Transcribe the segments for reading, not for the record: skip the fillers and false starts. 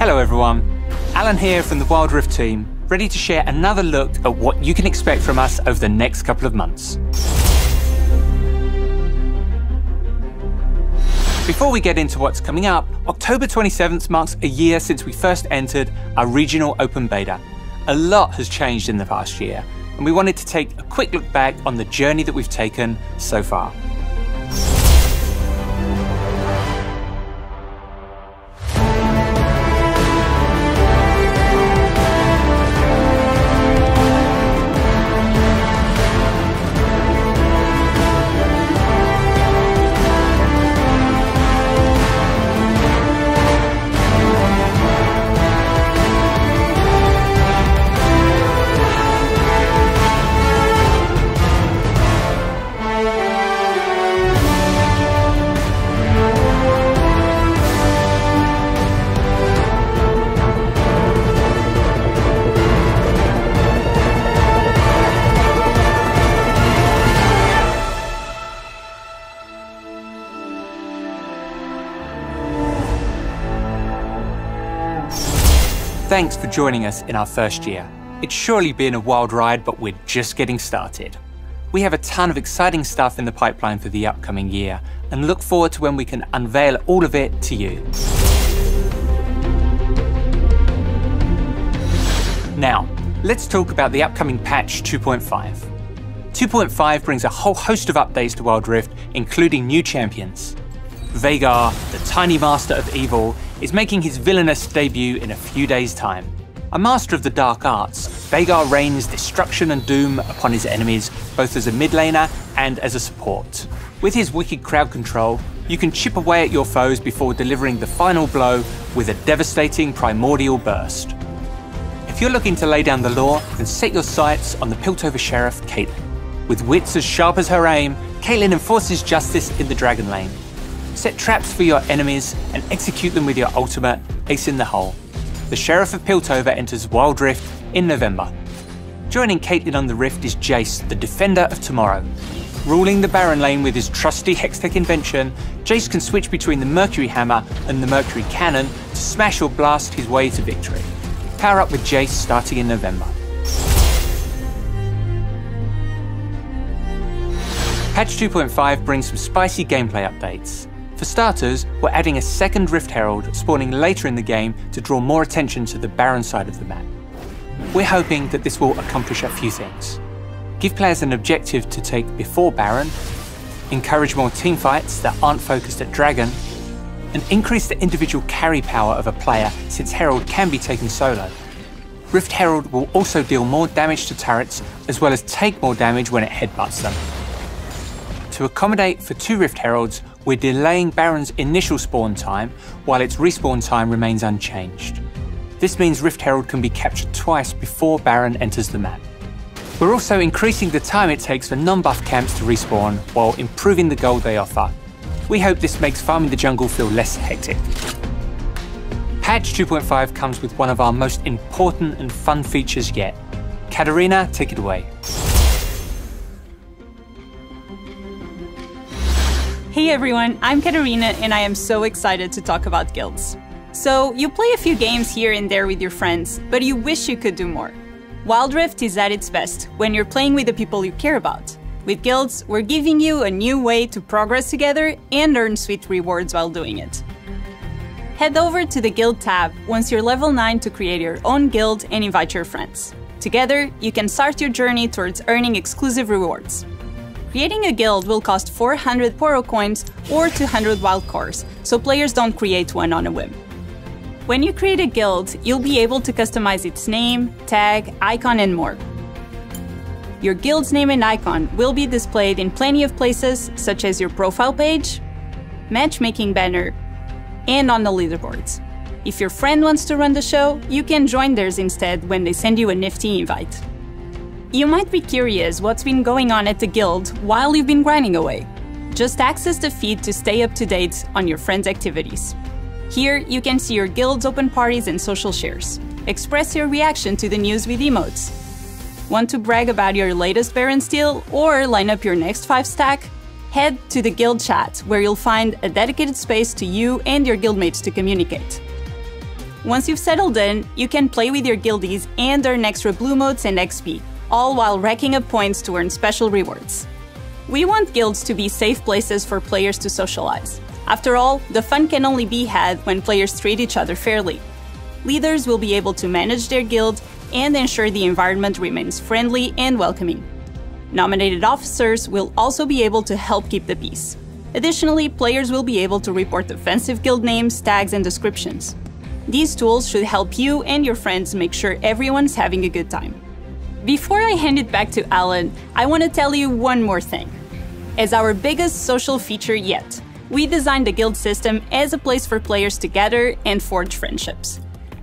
Hello everyone, Alan here from the Wild Rift team, ready to share another look at what you can expect from us over the next couple of months. Before we get into what's coming up, October 27th marks a year since we first entered our regional open beta. A lot has changed in the past year, and we wanted to take a quick look back on the journey that we've taken so far. Thanks for joining us in our first year. It's surely been a wild ride, but we're just getting started. We have a ton of exciting stuff in the pipeline for the upcoming year, and look forward to when we can unveil all of it to you. Now, let's talk about the upcoming patch 2.5. 2.5 brings a whole host of updates to Wild Rift, including new champions. Vhagar, the tiny master of evil, is making his villainous debut in a few days' time. A master of the dark arts, Vhagar rains destruction and doom upon his enemies, both as a mid laner and as a support. With his wicked crowd control, you can chip away at your foes before delivering the final blow with a devastating primordial burst. If you're looking to lay down the law, then set your sights on the Piltover Sheriff, Caitlyn. With wits as sharp as her aim, Caitlyn enforces justice in the Dragon Lane. Set traps for your enemies and execute them with your ultimate, Ace in the Hole. The Sheriff of Piltover enters Wild Rift in November. Joining Caitlyn on the Rift is Jace, the Defender of Tomorrow. Ruling the Baron lane with his trusty Hextech invention, Jace can switch between the Mercury Hammer and the Mercury Cannon to smash or blast his way to victory. Power up with Jace starting in November. Patch 2.5 brings some spicy gameplay updates. For starters, we're adding a second Rift Herald spawning later in the game to draw more attention to the Baron side of the map. We're hoping that this will accomplish a few things. Give players an objective to take before Baron, encourage more teamfights that aren't focused at Dragon, and increase the individual carry power of a player since Herald can be taken solo. Rift Herald will also deal more damage to turrets as well as take more damage when it headbutts them. To accommodate for 2 Rift Heralds, we're delaying Baron's initial spawn time while its respawn time remains unchanged. This means Rift Herald can be captured twice before Baron enters the map. We're also increasing the time it takes for non-buff camps to respawn while improving the gold they offer. We hope this makes farming the jungle feel less hectic. Patch 2.5 comes with one of our most important and fun features yet. Katarina, take it away. Hey everyone, I'm Katarina and I am so excited to talk about guilds. So, you play a few games here and there with your friends, but you wish you could do more. Wild Rift is at its best when you're playing with the people you care about. With guilds, we're giving you a new way to progress together and earn sweet rewards while doing it. Head over to the Guild tab once you're level 9 to create your own guild and invite your friends. Together, you can start your journey towards earning exclusive rewards. Creating a guild will cost 400 Poro coins or 200 wild cores, so players don't create one on a whim. When you create a guild, you'll be able to customize its name, tag, icon, and more. Your guild's name and icon will be displayed in plenty of places, such as your profile page, matchmaking banner, and on the leaderboards. If your friend wants to run the show, you can join theirs instead when they send you a nifty invite. You might be curious what's been going on at the guild while you've been grinding away. Just access the feed to stay up to date on your friends' activities. Here, you can see your guild's open parties and social shares. Express your reaction to the news with emotes. Want to brag about your latest Baron steal or line up your next 5-stack? Head to the guild chat, where you'll find a dedicated space to you and your guildmates to communicate. Once you've settled in, you can play with your guildies and earn extra blue motes and XP, all while racking up points to earn special rewards. We want guilds to be safe places for players to socialize. After all, the fun can only be had when players treat each other fairly. Leaders will be able to manage their guild and ensure the environment remains friendly and welcoming. Nominated officers will also be able to help keep the peace. Additionally, players will be able to report offensive guild names, tags, and descriptions. These tools should help you and your friends make sure everyone's having a good time. Before I hand it back to Alan, I want to tell you one more thing. As our biggest social feature yet, we designed the guild system as a place for players to gather and forge friendships.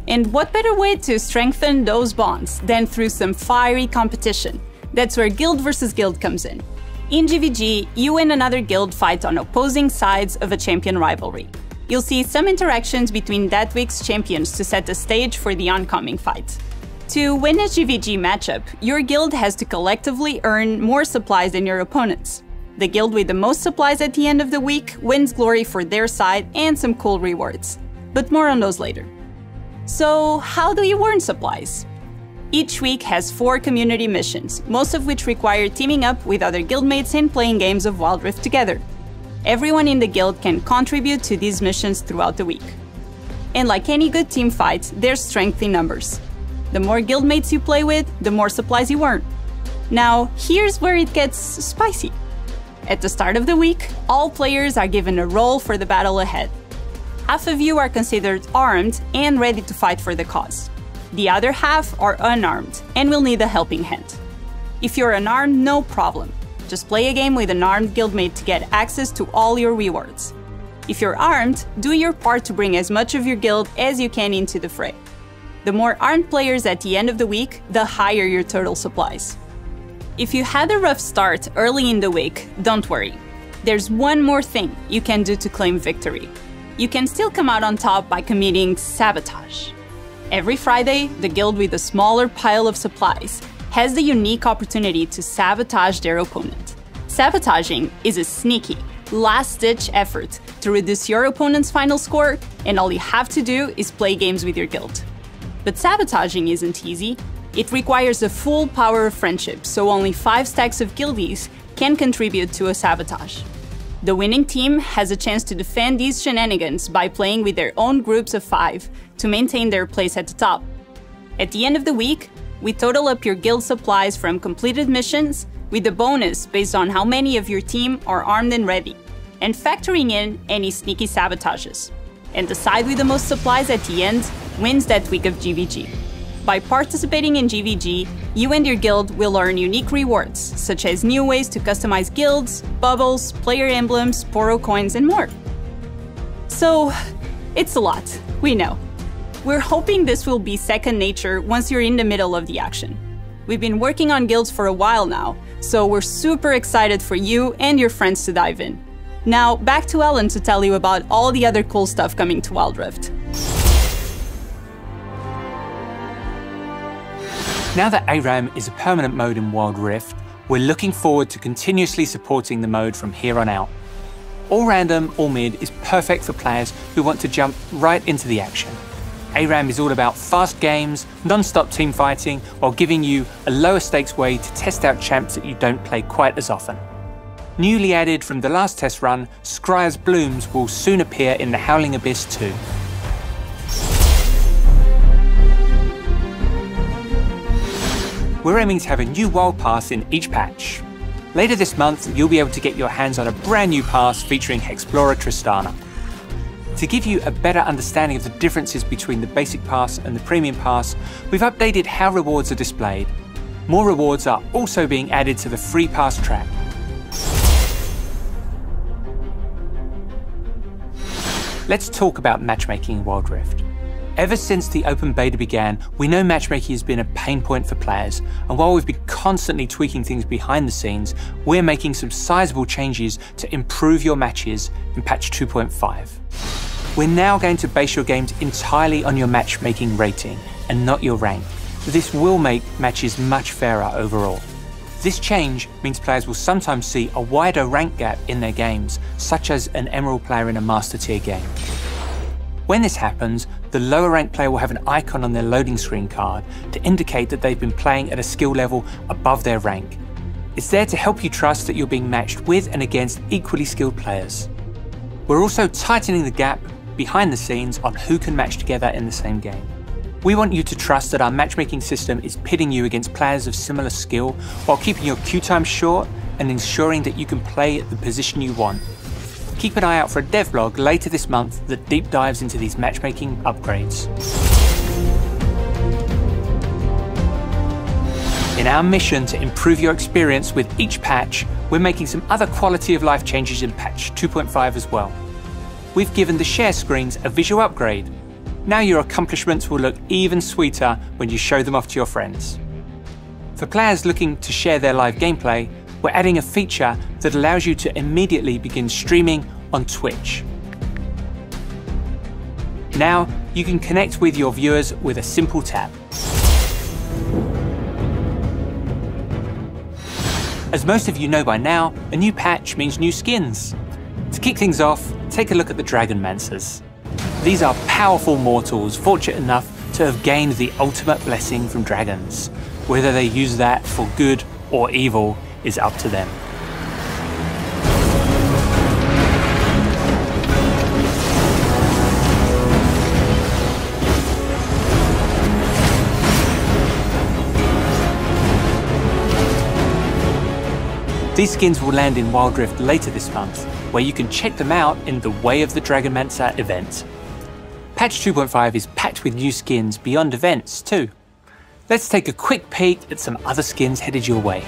And what better way to strengthen those bonds than through some fiery competition? That's where guild versus guild comes in. In GVG, you and another guild fight on opposing sides of a champion rivalry. You'll see some interactions between that week's champions to set the stage for the oncoming fight. To win a GVG matchup, your guild has to collectively earn more supplies than your opponents. The guild with the most supplies at the end of the week wins glory for their side and some cool rewards. But more on those later. So, how do you earn supplies? Each week has 4 community missions, most of which require teaming up with other guildmates and playing games of Wild Rift together. Everyone in the guild can contribute to these missions throughout the week. And like any good team fight, there's strength in numbers. The more guildmates you play with, the more supplies you earn. Now, here's where it gets spicy. At the start of the week, all players are given a role for the battle ahead. Half of you are considered armed and ready to fight for the cause. The other half are unarmed and will need a helping hand. If you're unarmed, no problem. Just play a game with an armed guildmate to get access to all your rewards. If you're armed, do your part to bring as much of your guild as you can into the fray. The more armed players at the end of the week, the higher your total supplies. If you had a rough start early in the week, don't worry. There's one more thing you can do to claim victory. You can still come out on top by committing sabotage. Every Friday, the guild with a smaller pile of supplies has the unique opportunity to sabotage their opponent. Sabotaging is a sneaky, last-ditch effort to reduce your opponent's final score, and all you have to do is play games with your guild. But sabotaging isn't easy. It requires the full power of friendship, so only 5 stacks of guildies can contribute to a sabotage. The winning team has a chance to defend these shenanigans by playing with their own groups of 5 to maintain their place at the top. At the end of the week, we total up your guild supplies from completed missions with a bonus based on how many of your team are armed and ready, and factoring in any sneaky sabotages. And the side with the most supplies at the end wins that week of GVG. By participating in GVG, you and your guild will earn unique rewards, such as new ways to customize guilds, bubbles, player emblems, Poro coins, and more. So, it's a lot, we know. We're hoping this will be second nature once you're in the middle of the action. We've been working on guilds for a while now, so we're super excited for you and your friends to dive in. Now, back to Ellen to tell you about all the other cool stuff coming to Wild Rift. Now that ARAM is a permanent mode in Wild Rift, we're looking forward to continuously supporting the mode from here on out. All random, all mid is perfect for players who want to jump right into the action. ARAM is all about fast games, non-stop team fighting, while giving you a lower stakes way to test out champs that you don't play quite as often. Newly added from the last test run, Scryer's Blooms will soon appear in the Howling Abyss too. We're aiming to have a new wild pass in each patch. Later this month, you'll be able to get your hands on a brand new pass featuring Explorer Tristana. To give you a better understanding of the differences between the basic pass and the premium pass, we've updated how rewards are displayed. More rewards are also being added to the free pass track. Let's talk about matchmaking in Wild Rift. Ever since the open beta began, we know matchmaking has been a pain point for players, and while we've been constantly tweaking things behind the scenes, we're making some sizable changes to improve your matches in patch 2.5. We're now going to base your games entirely on your matchmaking rating, and not your rank. This will make matches much fairer overall. This change means players will sometimes see a wider rank gap in their games, such as an Emerald player in a Master Tier game. When this happens, the lower ranked player will have an icon on their loading screen card to indicate that they've been playing at a skill level above their rank. It's there to help you trust that you're being matched with and against equally skilled players. We're also tightening the gap behind the scenes on who can match together in the same game. We want you to trust that our matchmaking system is pitting you against players of similar skill while keeping your queue time short and ensuring that you can play at the position you want. Keep an eye out for a devlog later this month that deep dives into these matchmaking upgrades. In our mission to improve your experience with each patch, we're making some other quality of life changes in patch 2.5 as well. We've given the share screens a visual upgrade. Now your accomplishments will look even sweeter when you show them off to your friends. For players looking to share their live gameplay, we're adding a feature that allows you to immediately begin streaming on Twitch. Now you can connect with your viewers with a simple tap. As most of you know by now, a new patch means new skins. To kick things off, take a look at the Dragonmancers. These are powerful mortals fortunate enough to have gained the ultimate blessing from dragons. Whether they use that for good or evil is up to them. These skins will land in Wild Rift later this month, where you can check them out in the Way of the Dragonmancer event. Patch 2.5 is packed with new skins beyond events too. Let's take a quick peek at some other skins headed your way.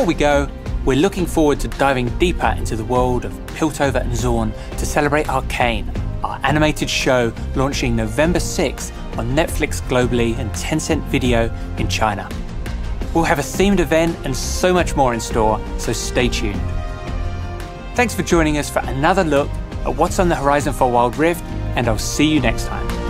Before we go, we're looking forward to diving deeper into the world of Piltover and Zorn to celebrate Arcane, our animated show launching November 6th on Netflix globally and Tencent Video in China. We'll have a themed event and so much more in store, so stay tuned. Thanks for joining us for another look at what's on the horizon for Wild Rift, and I'll see you next time.